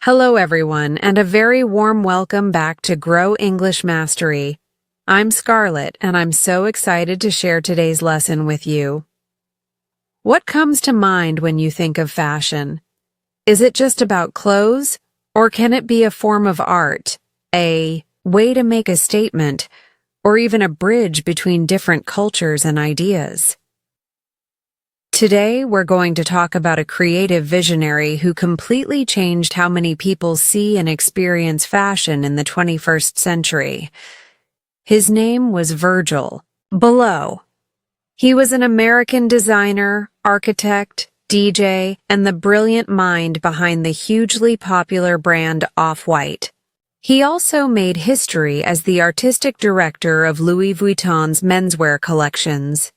Hello everyone, and a very warm welcome back to Grow English Mastery. I'm Scarlett, and I'm so excited to share today's lesson with you. What comes to mind when you think of fashion? Is it just about clothes, or can it be a form of art, a way to make a statement, or even a bridge between different cultures and ideas? Today, we're going to talk about a creative visionary who completely changed how many people see and experience fashion in the 21st century. His name was Virgil Abloh. He was an American designer, architect, DJ, and the brilliant mind behind the hugely popular brand Off-White. He also made history as the artistic director of Louis Vuitton's menswear collections.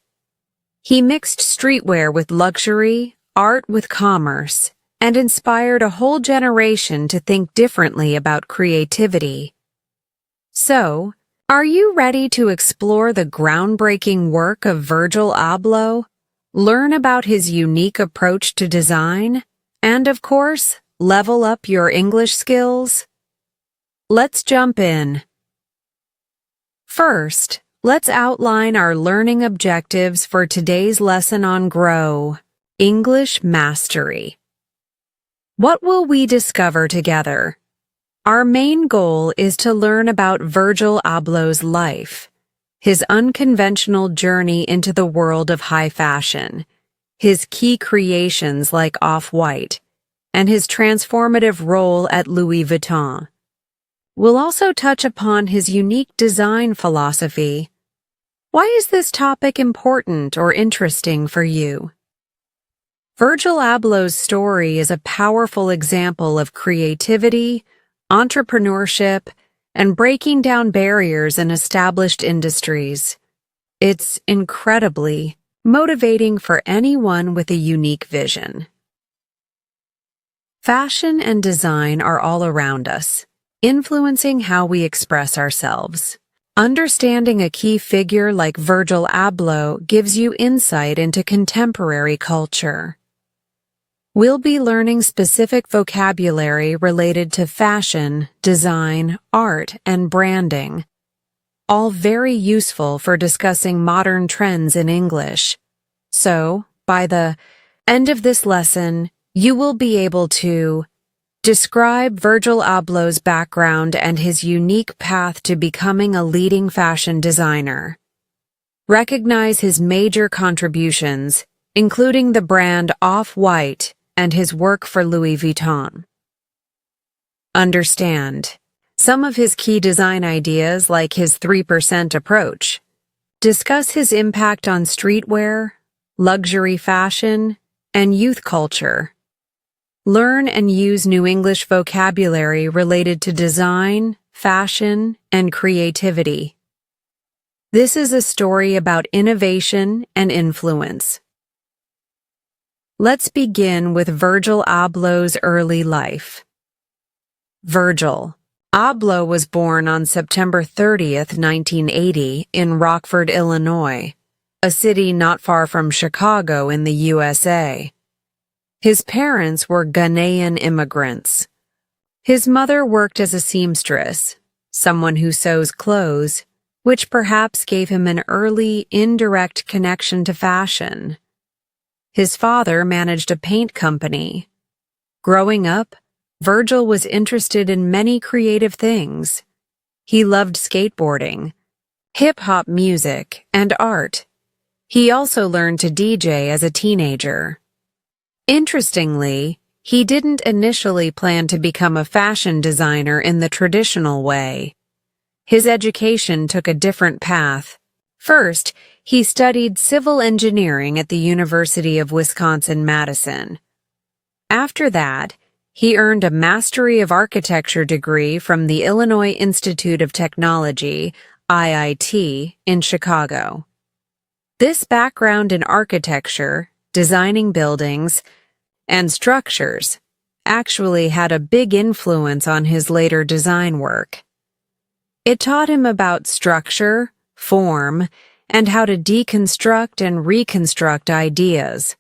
He mixed streetwear with luxury, art with commerce, and inspired a whole generation to think differently about creativity. So, are you ready to explore the groundbreaking work of Virgil Abloh, learn about his unique approach to design, and, of course, level up your English skills? Let's jump in. First, let's outline our learning objectives for today's lesson on Grow English Mastery. What will we discover together? Our main goal is to learn about Virgil Abloh's life, his unconventional journey into the world of high fashion, his key creations like Off-White, and his transformative role at Louis Vuitton. We'll also touch upon his unique design philosophy. Why is this topic important or interesting for you? Virgil Abloh's story is a powerful example of creativity, entrepreneurship, and breaking down barriers in established industries. It's incredibly motivating for anyone with a unique vision. Fashion and design are all around us, influencing how we express ourselves. Understanding a key figure like Virgil Abloh gives you insight into contemporary culture. We'll be learning specific vocabulary related to fashion, design, art, and branding, all very useful for discussing modern trends in English. So, by the end of this lesson, you will be able to describe Virgil Abloh's background and his unique path to becoming a leading fashion designer. Recognize his major contributions, including the brand Off-White and his work for Louis Vuitton. Understand some of his key design ideas, like his 3% approach. Discuss his impact on streetwear, luxury fashion, and youth culture. Learn and use new English vocabulary related to design, fashion, and creativity. This is a story about innovation and influence. Let's begin with Virgil Abloh's early life. Virgil Abloh was born on September 30th, 1980, in Rockford, Illinois, a city not far from Chicago in the USA. His parents were Ghanaian immigrants. His mother worked as a seamstress, someone who sews clothes, which perhaps gave him an early, indirect connection to fashion. His father managed a paint company. Growing up, Virgil was interested in many creative things. He loved skateboarding, hip-hop music, and art. He also learned to DJ as a teenager. Interestingly, he didn't initially plan to become a fashion designer in the traditional way. His education took a different path. First, he studied civil engineering at the University of Wisconsin-Madison. After that, he earned a Mastery of Architecture degree from the Illinois Institute of Technology, IIT, in Chicago. This background in architecture, designing buildings, and structures actually had a big influence on his later design work. It taught him about structure, form, and how to deconstruct and reconstruct ideas.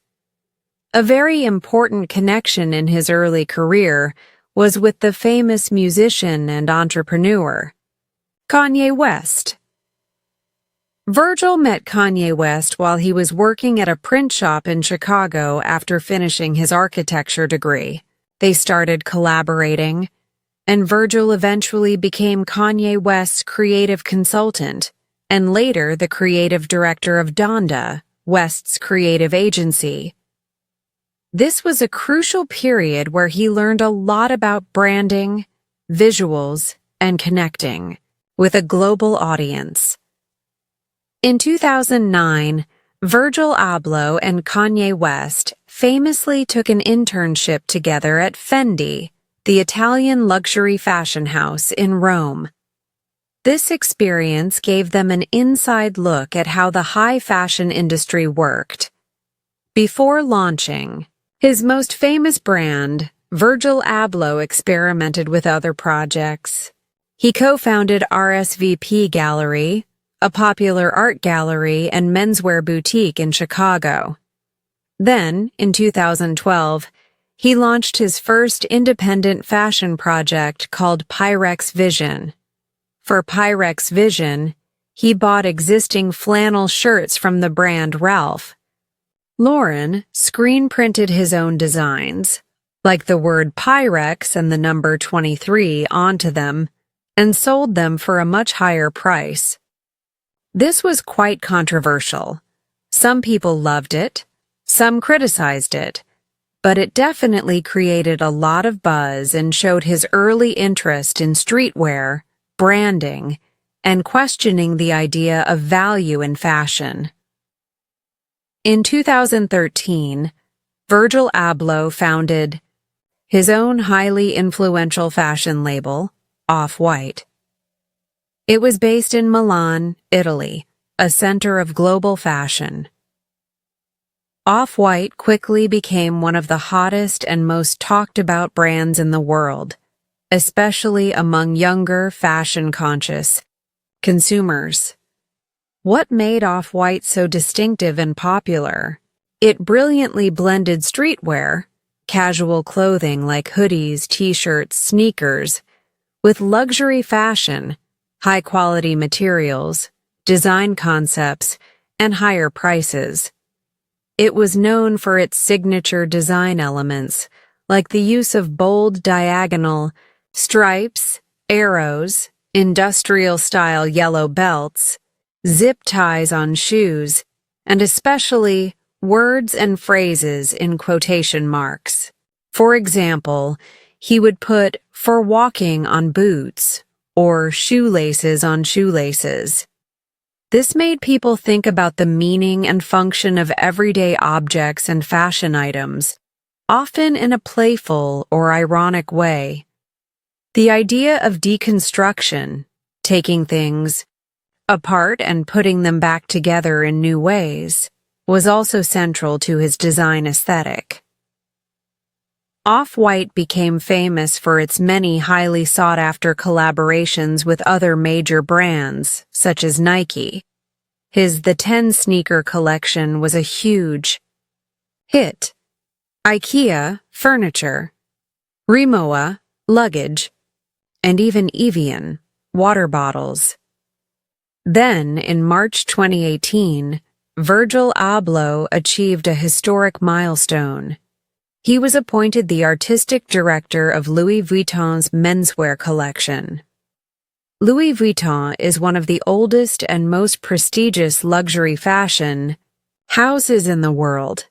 A very important connection in his early career was with the famous musician and entrepreneur, Kanye West. Virgil met Kanye West while he was working at a print shop in Chicago after finishing his architecture degree. They started collaborating, and Virgil eventually became Kanye West's creative consultant and later the creative director of Donda, West's creative agency. This was a crucial period where he learned a lot about branding, visuals, and connecting with a global audience. In 2009, Virgil Abloh and Kanye West famously took an internship together at Fendi, the Italian luxury fashion house in Rome. This experience gave them an inside look at how the high fashion industry worked. Before launching his most famous brand, Virgil Abloh experimented with other projects. He co-founded RSVP Gallery, a popular art gallery and menswear boutique in Chicago. Then, in 2012, he launched his first independent fashion project called Pyrex Vision. For Pyrex Vision, he bought existing flannel shirts from the brand Ralph Lauren screen-printed his own designs, like the word Pyrex and the number 23 onto them, and sold them for a much higher price. This was quite controversial. Some people loved it, some criticized it, but it definitely created a lot of buzz and showed his early interest in streetwear, branding, and questioning the idea of value in fashion. In 2013, Virgil Abloh founded his own highly influential fashion label, Off-White. It was based in Milan, Italy, a center of global fashion. Off-White quickly became one of the hottest and most talked about brands in the world, especially among younger, fashion-conscious consumers. What made Off-White so distinctive and popular? It brilliantly blended streetwear, casual clothing like hoodies, t-shirts, sneakers, with luxury fashion, high-quality materials, design concepts, and higher prices. It was known for its signature design elements, like the use of bold diagonal stripes, arrows, industrial-style yellow belts, zip ties on shoes, and especially words and phrases in quotation marks. For example, he would put "for walking" on boots, or shoelaces on shoelaces. This made people think about the meaning and function of everyday objects and fashion items, often in a playful or ironic way. The idea of deconstruction, taking things apart and putting them back together in new ways, was also central to his design aesthetic. Off-White became famous for its many highly sought-after collaborations with other major brands, such as Nike. His The 10 sneaker collection was a huge hit. IKEA, furniture, Rimowa, luggage, and even Evian, water bottles. Then, in March 2018, Virgil Abloh achieved a historic milestone. He was appointed the artistic director of Louis Vuitton's menswear collection. Louis Vuitton is one of the oldest and most prestigious luxury fashion houses in the world.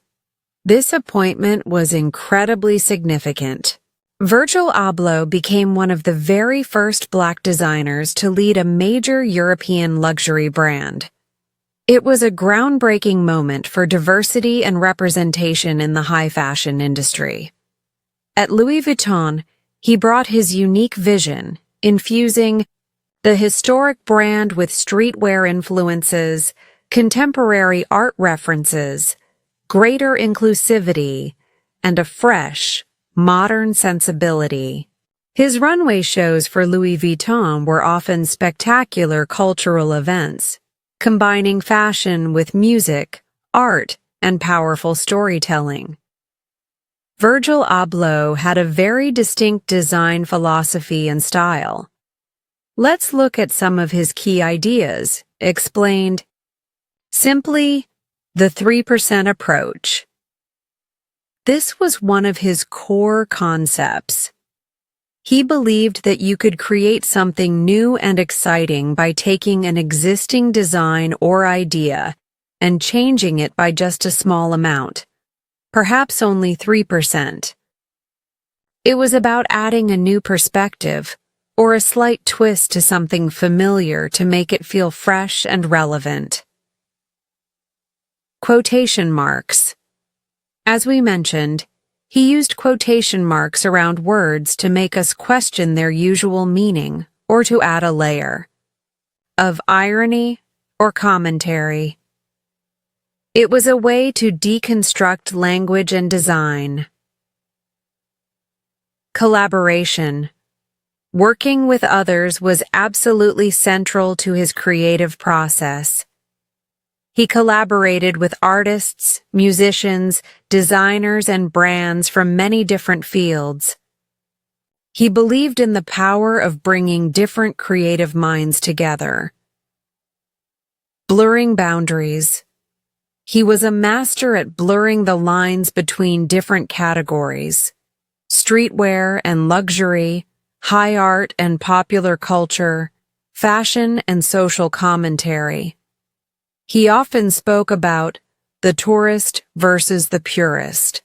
This appointment was incredibly significant. Virgil Abloh became one of the very first Black designers to lead a major European luxury brand. It was a groundbreaking moment for diversity and representation in the high fashion industry. At Louis Vuitton, he brought his unique vision, infusing the historic brand with streetwear influences, contemporary art references, greater inclusivity, and a fresh, modern sensibility. His runway shows for Louis Vuitton were often spectacular cultural events, combining fashion with music, art, and powerful storytelling. Virgil Abloh had a very distinct design philosophy and style. Let's look at some of his key ideas, explained simply the 3% approach. This was one of his core concepts. He believed that you could create something new and exciting by taking an existing design or idea and changing it by just a small amount, perhaps only 3%. It was about adding a new perspective or a slight twist to something familiar to make it feel fresh and relevant. Quotation marks. As we mentioned, he used quotation marks around words to make us question their usual meaning or to add a layer of irony or commentary. It was a way to deconstruct language and design. Collaboration. Working with others was absolutely central to his creative process. He collaborated with artists, musicians, designers, and brands from many different fields. He believed in the power of bringing different creative minds together. Blurring boundaries. He was a master at blurring the lines between different categories: streetwear and luxury, high art and popular culture, fashion and social commentary. He often spoke about the tourist versus the purist.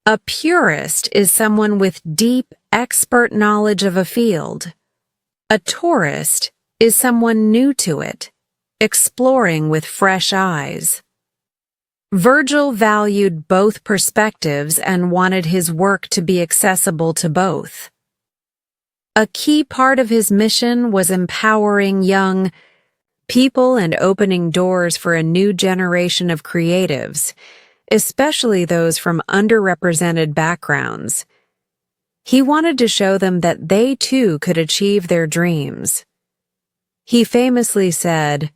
A purist is someone with deep, expert knowledge of a field. A tourist is someone new to it, exploring with fresh eyes. Virgil valued both perspectives and wanted his work to be accessible to both. A key part of his mission was empowering young people and opening doors for a new generation of creatives, especially those from underrepresented backgrounds. He wanted to show them that they too could achieve their dreams. He famously said,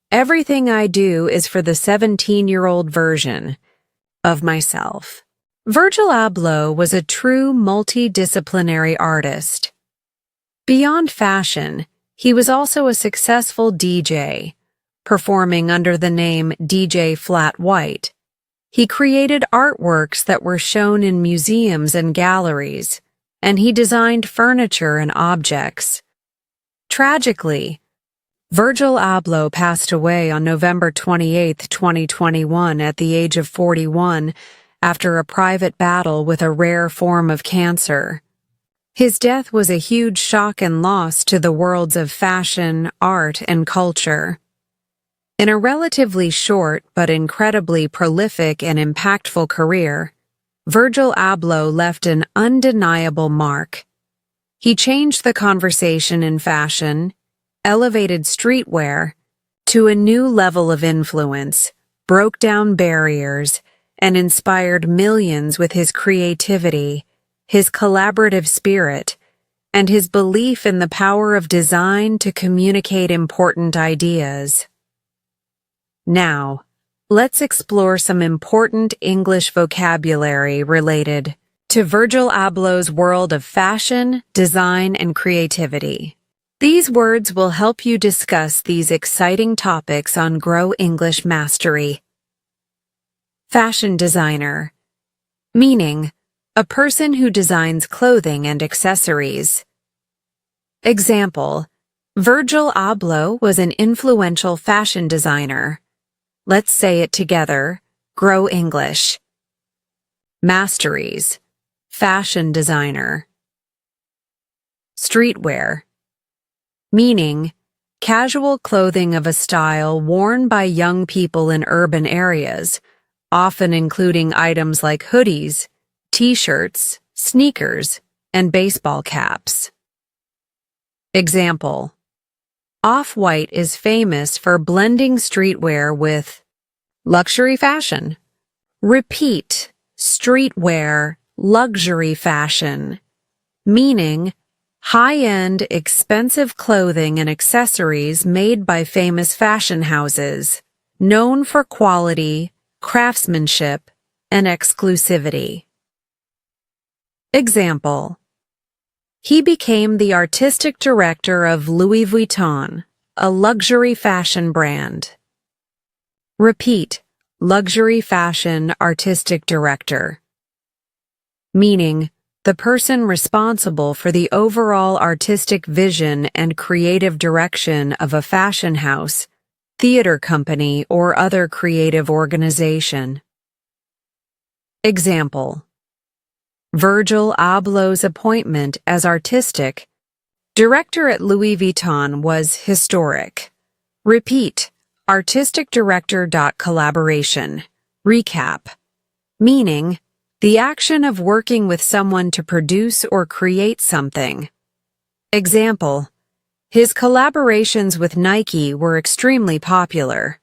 "Everything I do is for the 17-year-old version of myself." Virgil Abloh was a true multidisciplinary artist. Beyond fashion, he was also a successful DJ, performing under the name DJ Flat White. He created artworks that were shown in museums and galleries, and he designed furniture and objects. Tragically, Virgil Abloh passed away on November 28, 2021, at the age of 41 after a private battle with a rare form of cancer. His death was a huge shock and loss to the worlds of fashion, art, and culture. In a relatively short but incredibly prolific and impactful career, Virgil Abloh left an undeniable mark. He changed the conversation in fashion, elevated streetwear to a new level of influence, broke down barriers, and inspired millions with his creativity, his collaborative spirit, and his belief in the power of design to communicate important ideas. Now, let's explore some important English vocabulary related to Virgil Abloh's world of fashion, design, and creativity. These words will help you discuss these exciting topics on Grow English Mastery. Fashion designer, meaning a person who designs clothing and accessories. Example: Virgil Abloh was an influential fashion designer. Let's say it together. Grow English. Masteries: fashion designer. Streetwear, meaning casual clothing of a style worn by young people in urban areas, often including items like hoodies, t-shirts, sneakers, and baseball caps. Example: Off-White is famous for blending streetwear with luxury fashion. Repeat: streetwear, luxury fashion, meaning high-end, expensive clothing and accessories made by famous fashion houses, known for quality, craftsmanship, and exclusivity. Example: he became the artistic director of Louis Vuitton, a luxury fashion brand. Repeat: luxury fashion artistic director. Meaning, the person responsible for the overall artistic vision and creative direction of a fashion house, theater company, or other creative organization. Example: Virgil Abloh's appointment as artistic director at Louis Vuitton was historic. Repeat: artistic director. Collaboration. Recap. Meaning, the action of working with someone to produce or create something. Example: his collaborations with Nike were extremely popular.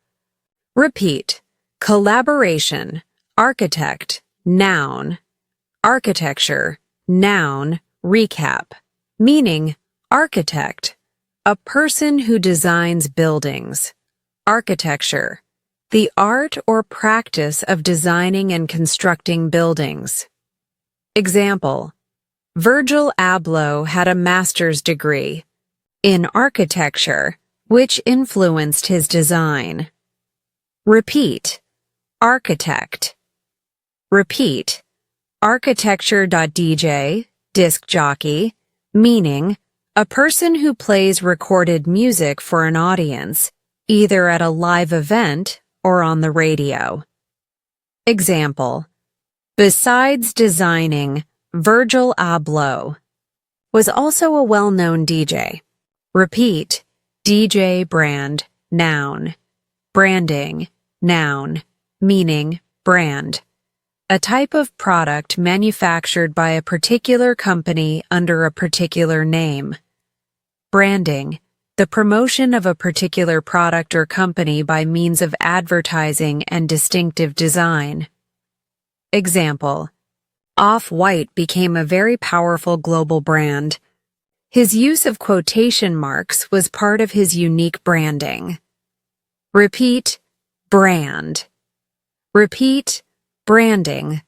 Repeat: collaboration, architect, noun, architecture, noun, recap. Meaning, architect, a person who designs buildings. Architecture, the art or practice of designing and constructing buildings. Example: Virgil Abloh had a master's degree in architecture, which influenced his design. Repeat: architect. Repeat: architecture. DJ, disc jockey, meaning, a person who plays recorded music for an audience, either at a live event or on the radio. Example: besides designing, Virgil Abloh was also a well-known DJ. Repeat: DJ brand, noun. Branding, noun, meaning, brand. A type of product manufactured by a particular company under a particular name. Branding, the promotion of a particular product or company by means of advertising and distinctive design. Example: Off-White became a very powerful global brand. His use of quotation marks was part of his unique branding. Repeat: brand. Repeat: branding,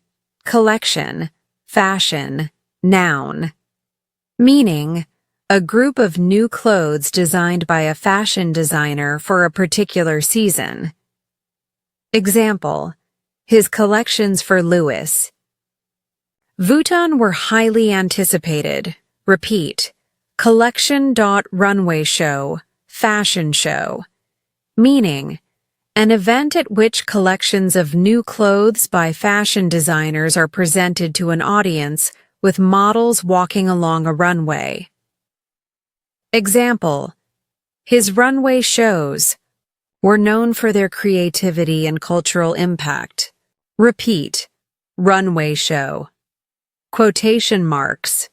collection, fashion, noun. Meaning, a group of new clothes designed by a fashion designer for a particular season. Example: his collections for Louis Vuitton were highly anticipated. Repeat: collection. Runway show, fashion show. Meaning, an event at which collections of new clothes by fashion designers are presented to an audience with models walking along a runway. Example: his runway shows were known for their creativity and cultural impact. Repeat: runway show. Quotation marks.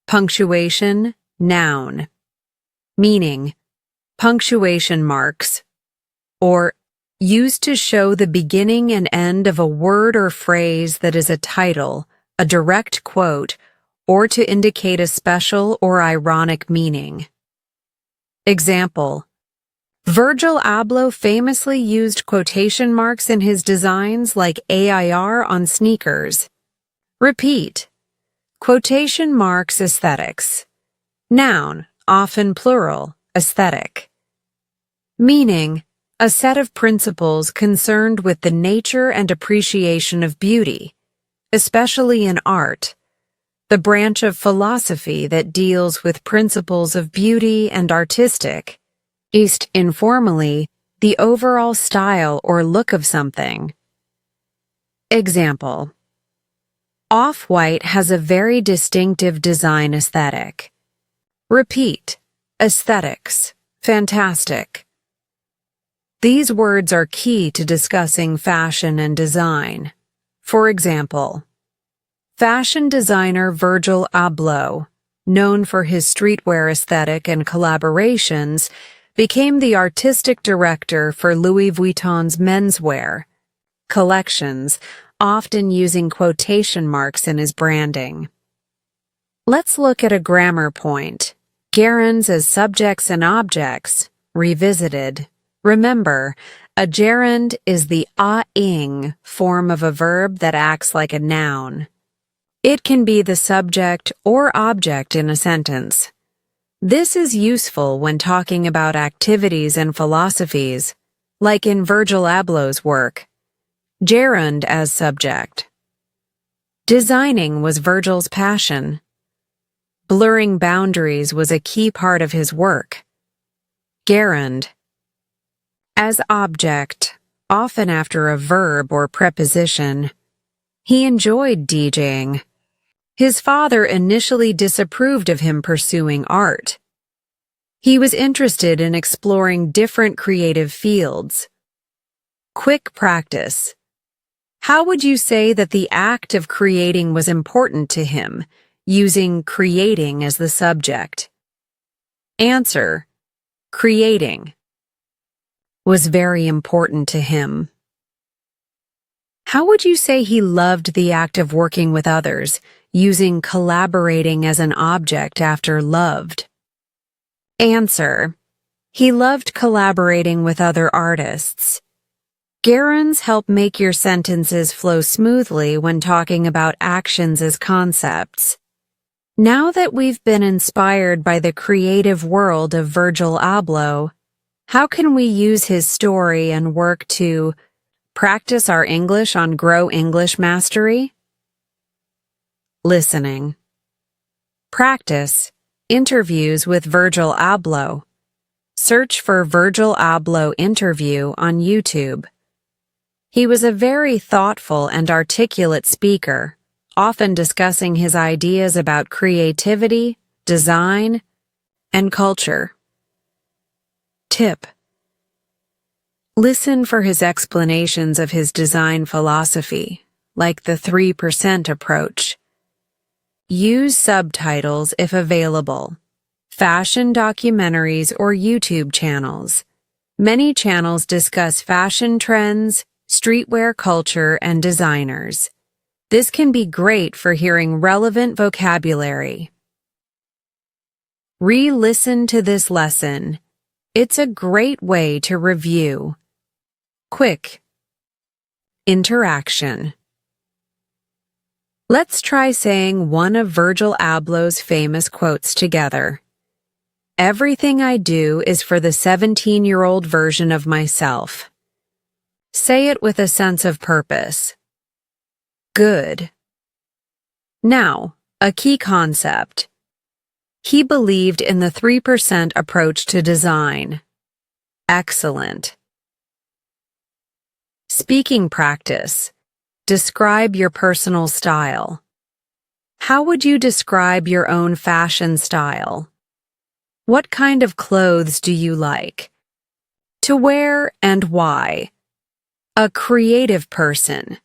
Punctuation, noun. Meaning, punctuation marks, or used to show the beginning and end of a word or phrase that is a title, a direct quote, or to indicate a special or ironic meaning. Example: Virgil Abloh famously used quotation marks in his designs like AIR on sneakers. Repeat: quotation marks. Aesthetics. Noun, often plural, aesthetic. Meaning, a set of principles concerned with the nature and appreciation of beauty, especially in art, the branch of philosophy that deals with principles of beauty and artistic, informally, the overall style or look of something. Example: Off-White has a very distinctive design aesthetic. Repeat: aesthetics, fantastic. These words are key to discussing fashion and design. For example, fashion designer Virgil Abloh, known for his streetwear aesthetic and collaborations, became the artistic director for Louis Vuitton's menswear collections, often using quotation marks in his branding. Let's look at a grammar point. Gerunds as subjects and objects, revisited. Remember, a gerund is the a-ing form of a verb that acts like a noun. It can be the subject or object in a sentence. This is useful when talking about activities and philosophies, like in Virgil Abloh's work. Gerund as subject. Designing was Virgil's passion. Blurring boundaries was a key part of his work. Gerund. As object, often after a verb or preposition. He enjoyed DJing. His father initially disapproved of him pursuing art. He was interested in exploring different creative fields. Quick practice. How would you say that the act of creating was important to him, using creating as the subject? Answer: creating was very important to him. How would you say he loved the act of working with others, using collaborating as an object after loved? Answer: he loved collaborating with other artists. Gerunds help make your sentences flow smoothly when talking about actions as concepts. Now that we've been inspired by the creative world of Virgil Abloh, how can we use his story and work to practice our English on Grow English Mastery? Listening. Practice interviews with Virgil Abloh. Search for Virgil Abloh interview on YouTube. He was a very thoughtful and articulate speaker, often discussing his ideas about creativity, design, and culture. Tip. Listen for his explanations of his design philosophy, like the 3% approach. Use subtitles if available. Fashion documentaries or YouTube channels. Many channels discuss fashion trends, streetwear culture, and designers. This can be great for hearing relevant vocabulary. Re-listen to this lesson. It's a great way to review. Quick. Interaction. Let's try saying one of Virgil Abloh's famous quotes together. Everything I do is for the 17-year-old version of myself. Say it with a sense of purpose. Good. Now, a key concept. He believed in the 3% approach to design. Excellent. Speaking practice. Describe your personal style. How would you describe your own fashion style? What kind of clothes do you like to wear and why? A creative person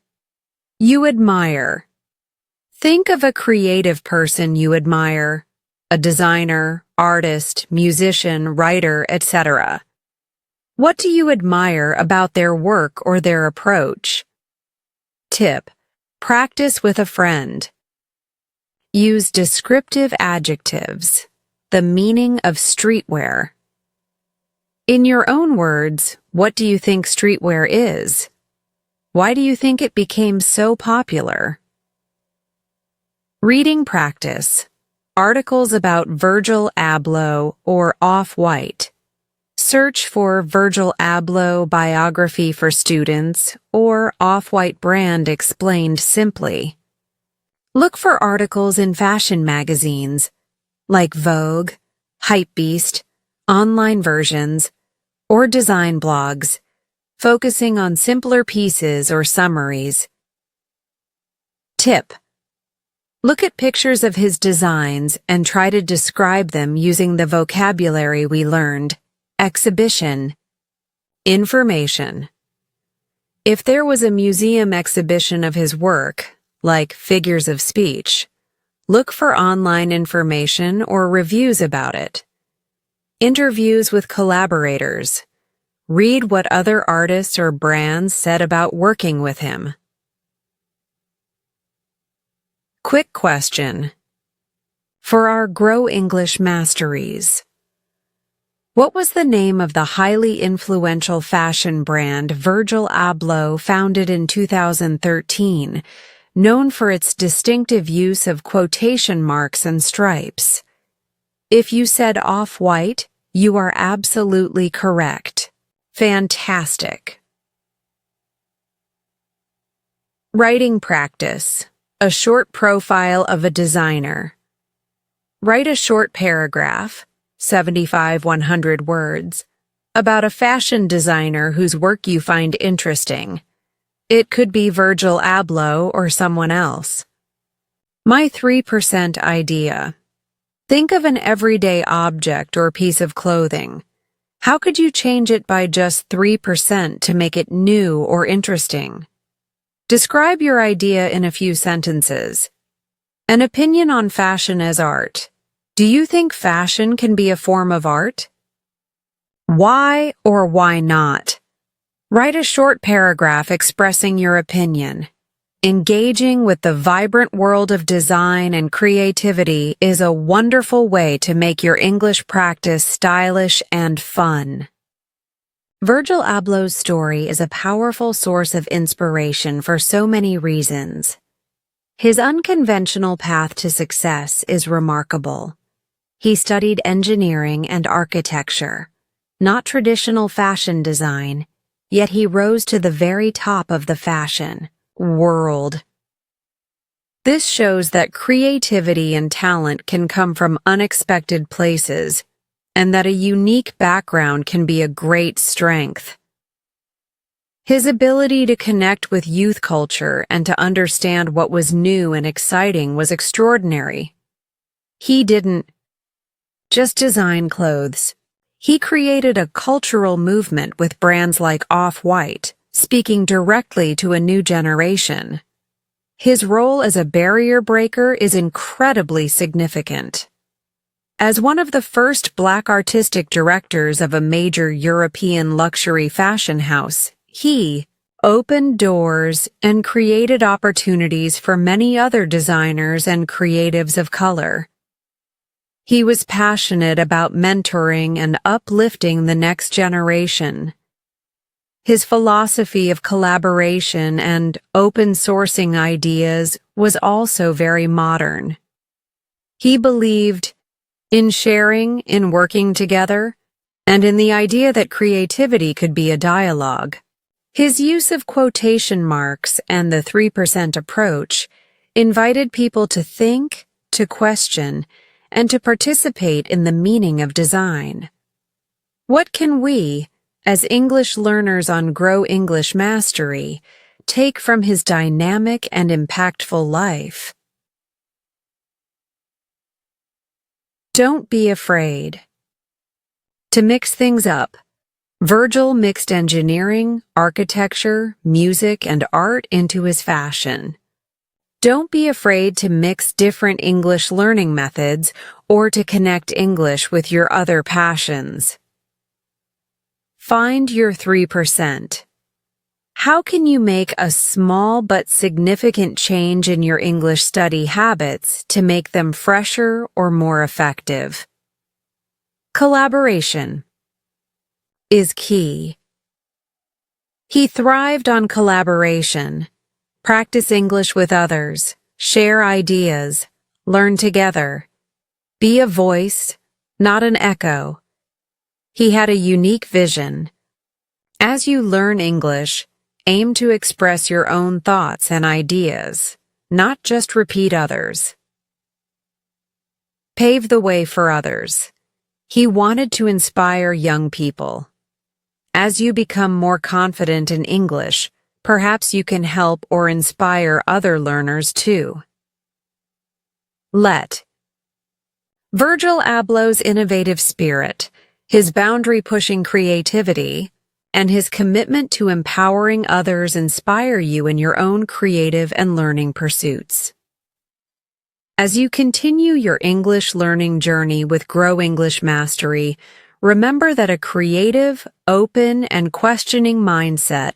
you admire. Think of a creative person you admire, a designer, artist, musician, writer, etc. What do you admire about their work or their approach? Tip. Practice with a friend. Use descriptive adjectives. The meaning of streetwear. In your own words, what do you think streetwear is? Why do you think it became so popular? Reading practice. Articles about Virgil Abloh or Off-White. Search for Virgil Abloh biography for students or Off-White brand explained simply. Look for articles in fashion magazines like Vogue, Hypebeast, online versions, or design blogs, focusing on simpler pieces or summaries. Tip. Look at pictures of his designs and try to describe them using the vocabulary we learned. Exhibition. Information. If there was a museum exhibition of his work, like figures of speech, look for online information or reviews about it. Interviews with collaborators. Read what other artists or brands said about working with him. Quick question. For our Grow English Masteries. What was the name of the highly influential fashion brand Virgil Abloh founded in 2013, known for its distinctive use of quotation marks and stripes. If you said off-white, you are absolutely correct. Fantastic. Writing practice. A short profile of a designer. Write a short paragraph, 75-100 words, about a fashion designer whose work you find interesting. It could be Virgil Abloh or someone else. My 3% idea. Think of an everyday object or piece of clothing. How could you change it by just 3% to make it new or interesting? Describe your idea in a few sentences. An opinion on fashion as art. Do you think fashion can be a form of art? Why or why not? Write a short paragraph expressing your opinion. Engaging with the vibrant world of design and creativity is a wonderful way to make your English practice stylish and fun. Virgil Abloh's story is a powerful source of inspiration for so many reasons. His unconventional path to success is remarkable. He studied engineering and architecture, not traditional fashion design, yet he rose to the very top of the fashion world. This shows that creativity and talent can come from unexpected places, and that a unique background can be a great strength. His ability to connect with youth culture and to understand what was new and exciting was extraordinary. He didn't just design clothes. He created a cultural movement with brands like Off-White, speaking directly to a new generation. His role as a barrier breaker is incredibly significant. As one of the first Black artistic directors of a major European luxury fashion house, he opened doors and created opportunities for many other designers and creatives of color. He was passionate about mentoring and uplifting the next generation. His philosophy of collaboration and open sourcing ideas was also very modern. He believed in sharing, in working together, and in the idea that creativity could be a dialogue. His use of quotation marks and the 3% approach invited people to think, to question, and to participate in the meaning of design. What can we, as English learners on Grow English Mastery, take from his dynamic and impactful life? Don't be afraid. To mix things up, Virgil mixed engineering, architecture, music, and art into his fashion. Don't be afraid to mix different English learning methods or to connect English with your other passions. Find your 3%. How can you make a small but significant change in your English study habits to make them fresher or more effective? Collaboration is key. He thrived on collaboration. Practice English with others, share ideas, learn together. Be a voice, not an echo. He had a unique vision. As you learn English, aim to express your own thoughts and ideas, not just repeat others. Pave the way for others. He wanted to inspire young people. As you become more confident in English, perhaps you can help or inspire other learners too. Virgil Abloh's innovative spirit, his boundary-pushing creativity, and his commitment to empowering others inspire you in your own creative and learning pursuits. As you continue your English learning journey with Grow English Mastery, remember that a creative, open, and questioning mindset,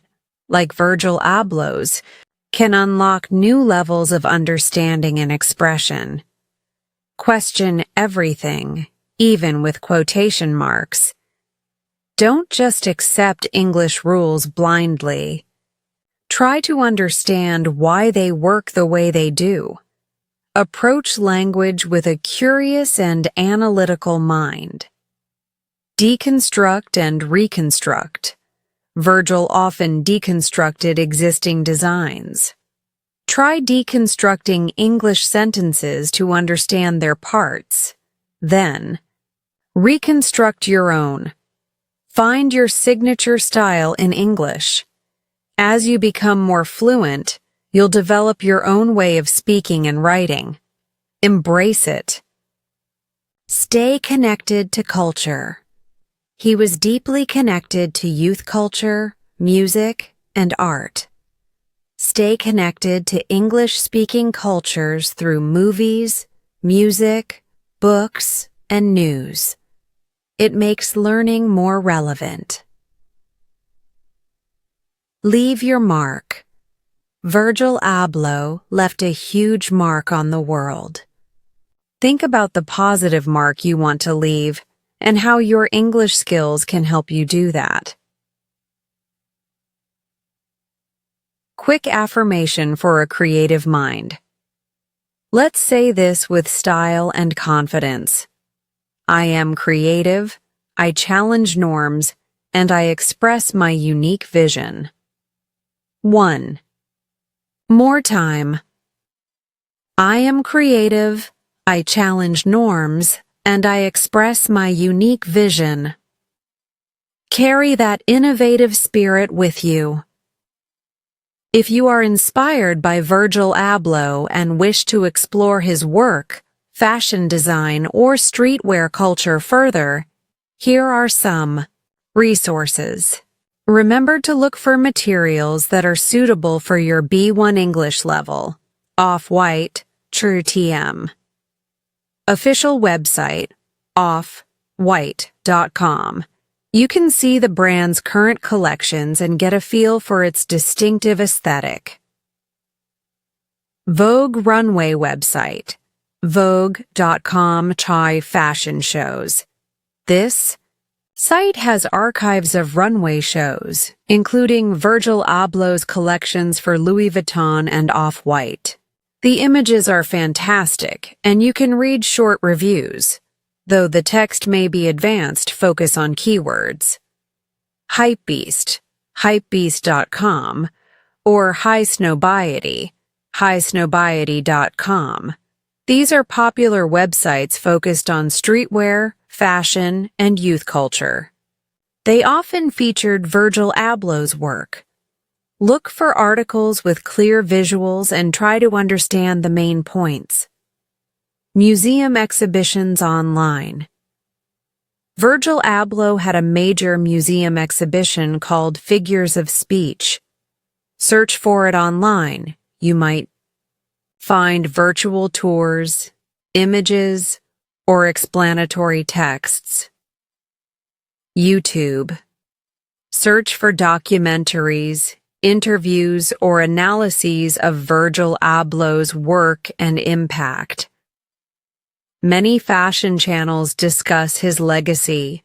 like Virgil Abloh's, can unlock new levels of understanding and expression. Question everything, even with quotation marks. Don't just accept English rules blindly. Try to understand why they work the way they do. Approach language with a curious and analytical mind. Deconstruct and reconstruct. Virgil often deconstructed existing designs. Try deconstructing English sentences to understand their parts. Then, reconstruct your own. Find your signature style in English. As you become more fluent, you'll develop your own way of speaking and writing. Embrace it. Stay connected to culture. He was deeply connected to youth culture, music, and art. Stay connected to English-speaking cultures through movies, music, books, and news. It makes learning more relevant. Leave your mark. Virgil Abloh left a huge mark on the world. Think about the positive mark you want to leave and how your English skills can help you do that. Quick affirmation for a creative mind. Let's say this with style and confidence. I am creative, I challenge norms, and I express my unique vision. 1. More time. I am creative, I challenge norms, and I express my unique vision. Carry that innovative spirit with you. If you are inspired by Virgil Abloh and wish to explore his work, fashion design, or streetwear culture further, here are some resources. Remember to look for materials that are suitable for your B1 English level. Off-White, True TM. Official website, offwhite.com. You can see the brand's current collections and get a feel for its distinctive aesthetic. Vogue runway website, vogue.com chai fashion shows. This site has archives of runway shows, including Virgil Abloh's collections for Louis Vuitton and Off-White. The images are fantastic, and you can read short reviews, though the text may be advanced. Focus on keywords. Hypebeast, hypebeast.com, or Highsnobiety, highsnobiety.com. These are popular websites focused on streetwear, fashion, and youth culture. They often featured Virgil Abloh's work. Look for articles with clear visuals and try to understand the main points. Museum exhibitions online. Virgil Abloh had a major museum exhibition called Figures of Speech. Search for it online. You might find virtual tours, images, or explanatory texts. YouTube. Search for documentaries, interviews, or analyses of Virgil Abloh's work and impact. Many fashion channels discuss his legacy.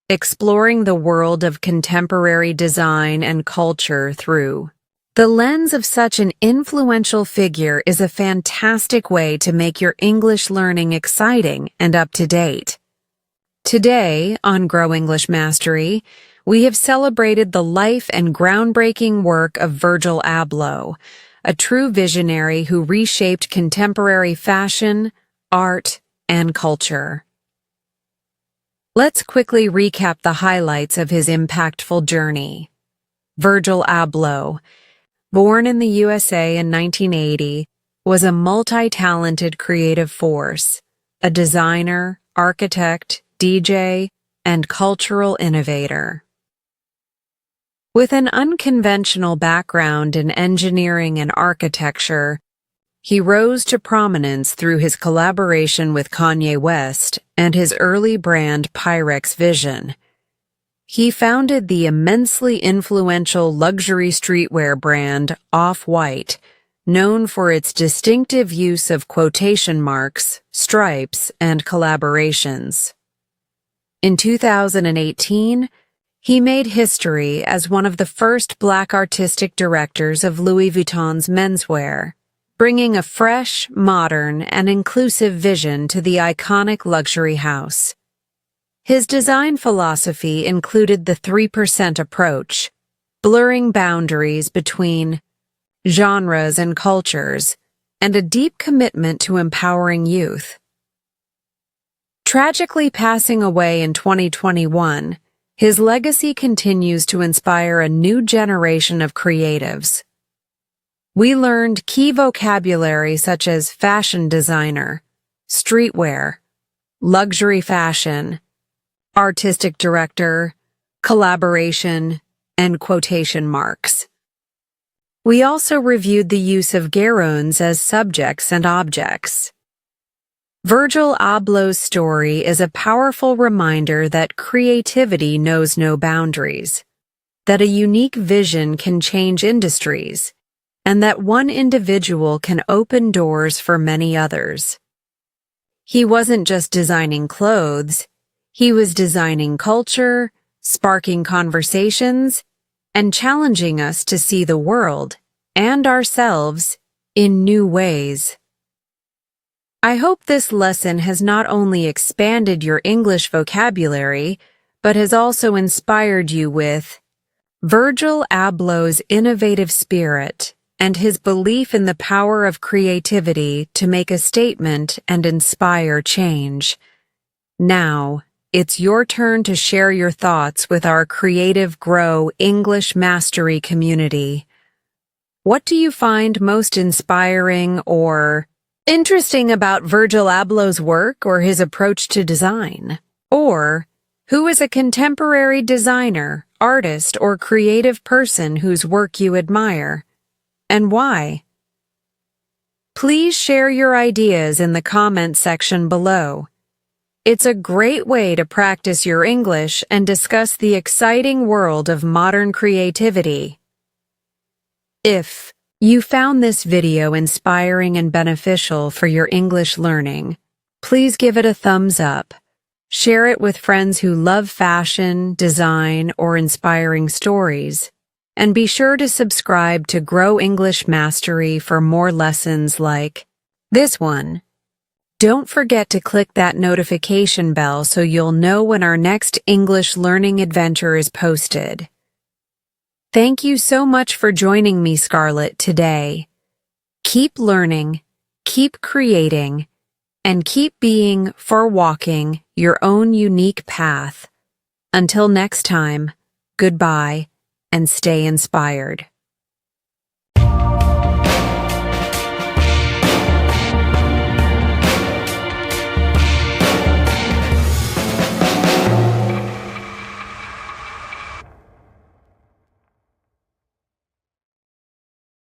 Exploring the world of contemporary design and culture through the lens of such an influential figure is a fantastic way to make your English learning exciting and up to date. Today, on Grow English Mastery, we have celebrated the life and groundbreaking work of Virgil Abloh, a true visionary who reshaped contemporary fashion, art, and culture. Let's quickly recap the highlights of his impactful journey. Virgil Abloh, born in the USA in 1980, was a multi-talented creative force, a designer, architect, DJ, and cultural innovator. With an unconventional background in engineering and architecture, he rose to prominence through his collaboration with Kanye West and his early brand Pyrex Vision. He founded the immensely influential luxury streetwear brand Off-White, known for its distinctive use of quotation marks, stripes, and collaborations. In 2018, He made history as one of the first Black artistic directors of Louis Vuitton's menswear, bringing a fresh, modern, and inclusive vision to the iconic luxury house. His design philosophy included the 3% approach, blurring boundaries between genres and cultures, and a deep commitment to empowering youth. Tragically passing away in 2021, his legacy continues to inspire a new generation of creatives. We learned key vocabulary such as fashion designer, streetwear, luxury fashion, artistic director, collaboration, and quotation marks. We also reviewed the use of gerunds as subjects and objects. Virgil Abloh's story is a powerful reminder that creativity knows no boundaries, that a unique vision can change industries, and that one individual can open doors for many others. He wasn't just designing clothes, he was designing culture, sparking conversations, and challenging us to see the world and ourselves in new ways. I hope this lesson has not only expanded your English vocabulary, but has also inspired you with Virgil Abloh's innovative spirit and his belief in the power of creativity to make a statement and inspire change. Now, it's your turn to share your thoughts with our Creative Grow English Mastery community. What do you find most inspiring or interesting about Virgil Abloh's work or his approach to design? Or, who is a contemporary designer, artist, or creative person whose work you admire? And why? Please share your ideas in the comment section below. It's a great way to practice your English and discuss the exciting world of modern creativity. If you found this video inspiring and beneficial for your English learning, please give it a thumbs up. Share it with friends who love fashion, design, or inspiring stories. And be sure to subscribe to Grow English Mastery for more lessons like this one. Don't forget to click that notification bell so you'll know when our next English learning adventure is posted. Thank you so much for joining me, Scarlett, today. Keep learning, keep creating, and keep being for walking your own unique path. Until next time, goodbye and stay inspired.